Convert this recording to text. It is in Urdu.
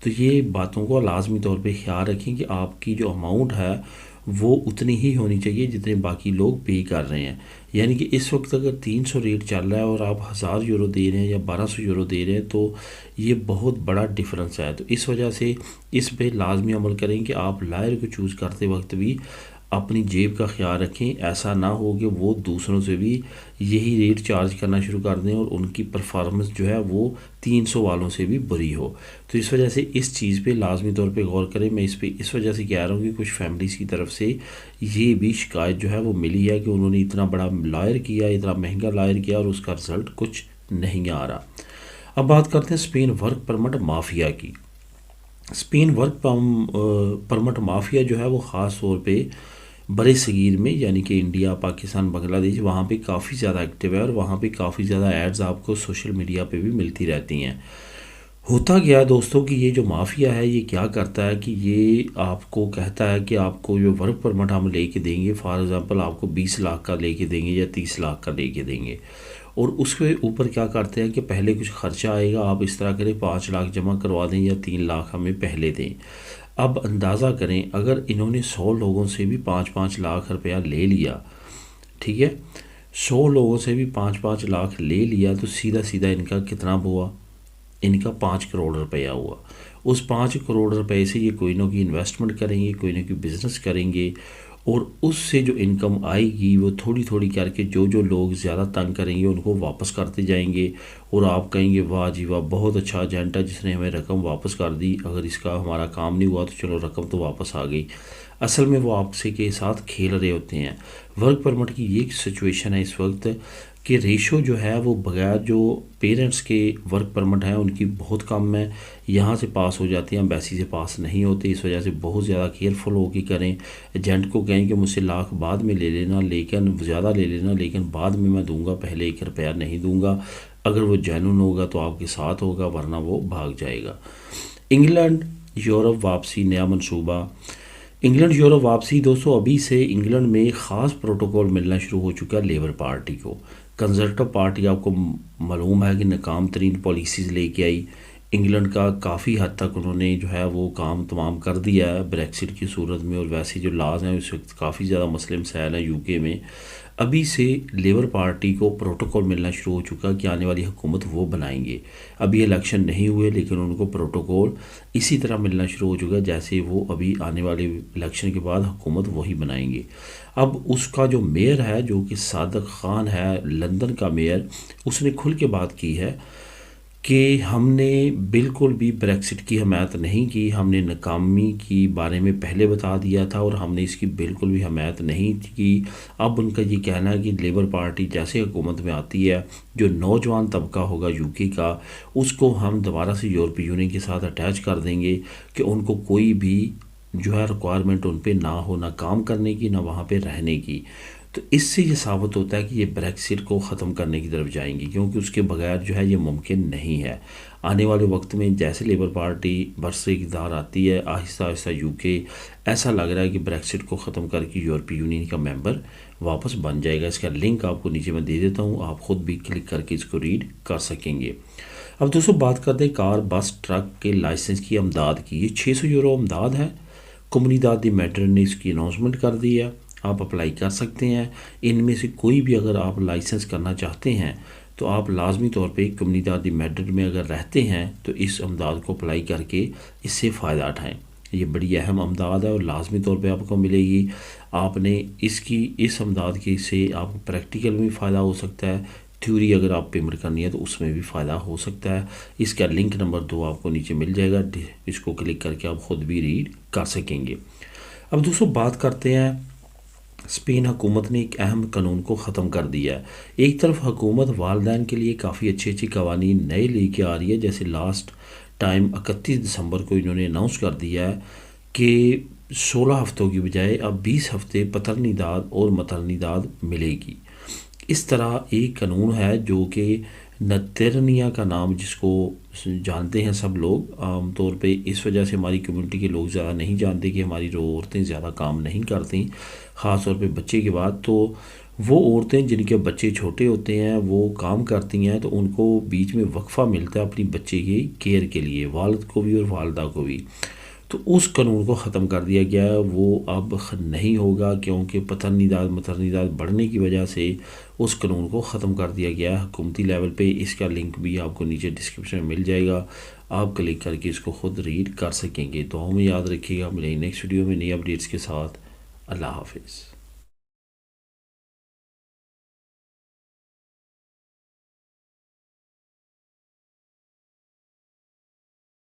تو یہ باتوں کو لازمی طور پہ خیال رکھیں کہ آپ کی جو اماؤنٹ ہے وہ اتنی ہی ہونی چاہیے جتنے باقی لوگ پے کر رہے ہیں. یعنی کہ اس وقت اگر 300 ریٹ چل رہا ہے اور آپ 1000 یورو دے رہے ہیں یا 1200 یورو دے رہے ہیں تو یہ بہت بڑا ڈفرنس ہے. تو اس وجہ سے اس پہ لازمی عمل کریں کہ آپ لائر کو چوز کرتے وقت بھی اپنی جیب کا خیال رکھیں. ایسا نہ ہو کہ وہ دوسروں سے بھی یہی ریٹ چارج کرنا شروع کر دیں اور ان کی پرفارمنس جو ہے وہ 300 والوں سے بھی بری ہو. تو اس وجہ سے اس چیز پہ لازمی طور پہ غور کریں. میں اس پہ اس وجہ سے کہہ رہا ہوں کہ کچھ فیملیز کی طرف سے یہ بھی شکایت جو ہے وہ ملی ہے کہ انہوں نے اتنا بڑا لائر کیا، اتنا مہنگا لائر کیا اور اس کا رزلٹ کچھ نہیں آ رہا. اب بات کرتے ہیں اسپین ورک پرمٹ مافیا کی. اسپین ورک پرمٹ مافیا جو ہے وہ خاص طور پہ برے صغیر میں یعنی کہ انڈیا، پاکستان، بنگلہ دیش، وہاں پہ کافی زیادہ ایکٹیو ہے اور وہاں پہ کافی زیادہ ایڈز آپ کو سوشل میڈیا پہ بھی ملتی رہتی ہیں. ہوتا کیا ہے دوستوں کہ یہ جو مافیا ہے یہ کیا کرتا ہے کہ یہ آپ کو کہتا ہے کہ آپ کو جو ورک پرمٹ ہم لے کے دیں گے، فار ایگزامپل آپ کو 20 لاکھ کا لے کے دیں گے یا 30 لاکھ کا لے کے دیں گے، اور اس کے اوپر کیا کرتے ہیں کہ پہلے کچھ خرچہ آئے گا، آپ اس طرح کریں 5 لاکھ جمع کروا دیں یا 3 لاکھ ہمیں پہلے دیں. اب اندازہ کریں اگر انہوں نے 100 لوگوں سے بھی 5-5 لاکھ روپیہ لے لیا، ٹھیک ہے، 100 لوگوں سے بھی 5-5 لاکھ لے لیا تو سیدھا سیدھا ان کا کتنا ہوا؟ ان کا 5 کروڑ روپیہ ہوا. اس 5 کروڑ روپے سے یہ کوئی نہ کوئی انویسٹمنٹ کریں گے، کوئی نہ کوئی بزنس کریں گے، اور اس سے جو انکم آئے گی وہ تھوڑی تھوڑی کر کے جو لوگ زیادہ تنگ کریں گے ان کو واپس کرتے جائیں گے، اور آپ کہیں گے واہ جی واہ بہت اچھا ایجنٹ ہے جس نے ہمیں رقم واپس کر دی، اگر اس کا ہمارا کام نہیں ہوا تو چلو رقم تو واپس آ گئی. اصل میں وہ آپ سے کے ساتھ کھیل رہے ہوتے ہیں. ورک پرمٹ کی یہ سچویشن ہے اس وقت کہ ریشو جو ہے وہ بغیر جو پیرنٹس کے ورک پرمٹ ہیں ان کی بہت کم ہے. یہاں سے پاس ہو جاتی ہیں، ایمبیسی سے پاس نہیں ہوتے. اس وجہ سے بہت زیادہ کیئرفل ہو کے کریں. ایجنٹ کو کہیں کہ مجھ سے لاکھ بعد میں لے لینا، لیکن زیادہ لے لینا، لیکن بعد میں دوں گا، پہلے 1 روپیہ نہیں دوں گا. اگر وہ جینون ہوگا تو آپ کے ساتھ ہوگا، ورنہ وہ بھاگ جائے گا. انگلینڈ یورپ واپسی نیا منصوبہ. انگلینڈ یورپ واپسی دوستو، ابھی سے انگلینڈ میں خاص پروٹوکول ملنا شروع ہو چکا ہے لیبر پارٹی کو. کنزرویٹو پارٹی آپ کو معلوم ہے کہ ناکام ترین پالیسیز لے کے آئی. انگلینڈ کا کافی حد تک انہوں نے جو ہے وہ کام تمام کر دیا ہے بریکسٹ کی صورت میں، اور ویسے جو لاز ہیں اس وقت کافی زیادہ مسئلے مسائل ہیں یو کے میں. ابھی سے لیبر پارٹی کو پروٹوکول ملنا شروع ہو چکا کہ آنے والی حکومت وہ بنائیں گے. ابھی الیکشن نہیں ہوئے لیکن ان کو پروٹوکول اسی طرح ملنا شروع ہو چکا جیسے وہ ابھی آنے والے الیکشن کے بعد حکومت وہی بنائیں گے. اب اس کا جو میئر ہے جو کہ صادق خان ہے، لندن کا میئر، اس نے کھل کے بات کی ہے کہ ہم نے بالکل بھی بریکسٹ کی حمایت نہیں کی. ہم نے ناکامی کی بارے میں پہلے بتا دیا تھا اور ہم نے اس کی بالکل بھی حمایت نہیں کی. اب ان کا یہ کہنا ہے کہ لیبر پارٹی جیسے حکومت میں آتی ہے، جو نوجوان طبقہ ہوگا یو کے کا، اس کو ہم دوبارہ سے یورپی یونین کے ساتھ اٹیچ کر دیں گے کہ ان کو کوئی بھی جو ہے ریکوائرمنٹ ان پہ نہ ہو، نہ کام کرنے کی نہ وہاں پہ رہنے کی. تو اس سے یہ ثابت ہوتا ہے کہ یہ بریکسٹ کو ختم کرنے کی طرف جائیں گی، کیونکہ اس کے بغیر جو ہے یہ ممکن نہیں ہے. آنے والے وقت میں جیسے لیبر پارٹی برسر اقتدار آتی ہے، آہستہ آہستہ یو کے ایسا لگ رہا ہے کہ بریکسٹ کو ختم کر کے یورپی یونین کا ممبر واپس بن جائے گا. اس کا لنک آپ کو نیچے میں دے دیتا ہوں، آپ خود بھی کلک کر کے اس کو ریڈ کر سکیں گے. اب دوستوں بات کرتے ہیں کار، بس، ٹرک کے لائسنس کی امداد کی. یہ 600 یورو امداد ہے. کومونیداد دی میڈرڈ نے اس کی اناؤنسمنٹ کر دی ہے. آپ اپلائی کر سکتے ہیں. ان میں سے کوئی بھی اگر آپ لائسنس کرنا چاہتے ہیں تو آپ لازمی طور پہ کومونیداد دی میڈرڈ میں اگر رہتے ہیں تو اس امداد کو اپلائی کر کے اس سے فائدہ اٹھائیں. یہ بڑی اہم امداد ہے اور لازمی طور پہ آپ کو ملے گی. آپ نے اس امداد کی سے آپ کو پریکٹیکل میں فائدہ ہو سکتا ہے، تھیوری اگر آپ پیمنٹ کرنی ہے تو اس میں بھی فائدہ ہو سکتا ہے. اس کا لنک نمبر 2 آپ کو نیچے مل جائے گا، اس کو کلک کر کے آپ خود بھی ریڈ کر سکیں گے. اب دوستوں بات کرتے ہیں، اسپین حکومت نے ایک اہم قانون کو ختم کر دیا ہے. ایک طرف حکومت والدین کے لیے کافی اچھے قوانین نئے لے کے آ رہی ہے، جیسے لاسٹ ٹائم 31 دسمبر کو انہوں نے اناؤنس کر دیا ہے کہ 16 ہفتوں کی بجائے اب 20 ہفتے پترنی داد اور مترنی داد ملے گی. اس طرح ایک قانون ہے جو کہ نترنیا کا نام جس کو جانتے ہیں سب لوگ عام طور پہ، اس وجہ سے ہماری کمیونٹی کے لوگ زیادہ نہیں جانتے کہ ہماری جو عورتیں زیادہ کام نہیں کرتیں خاص طور پہ بچے کے بعد، تو وہ عورتیں جن کے بچے چھوٹے ہوتے ہیں وہ کام کرتی ہیں تو ان کو بیچ میں وقفہ ملتا ہے اپنی بچے کی کیئر کے لیے، والد کو بھی اور والدہ کو بھی، تو اس قانون کو ختم کر دیا گیا ہے۔ وہ اب نہیں ہوگا کیونکہ پترنی داد مترنی داد بڑھنے کی وجہ سے اس قانون کو ختم کر دیا گیا ہے حکومتی لیول پہ۔ اس کا لنک بھی آپ کو نیچے ڈسکرپشن میں مل جائے گا، آپ کلک کر کے اس کو خود ریڈ کر سکیں گے۔ دعاؤں میں یاد رکھیے گا، ملیں گے نیکسٹ ویڈیو میں نئی اپڈیٹس کے ساتھ۔ اللہ حافظ۔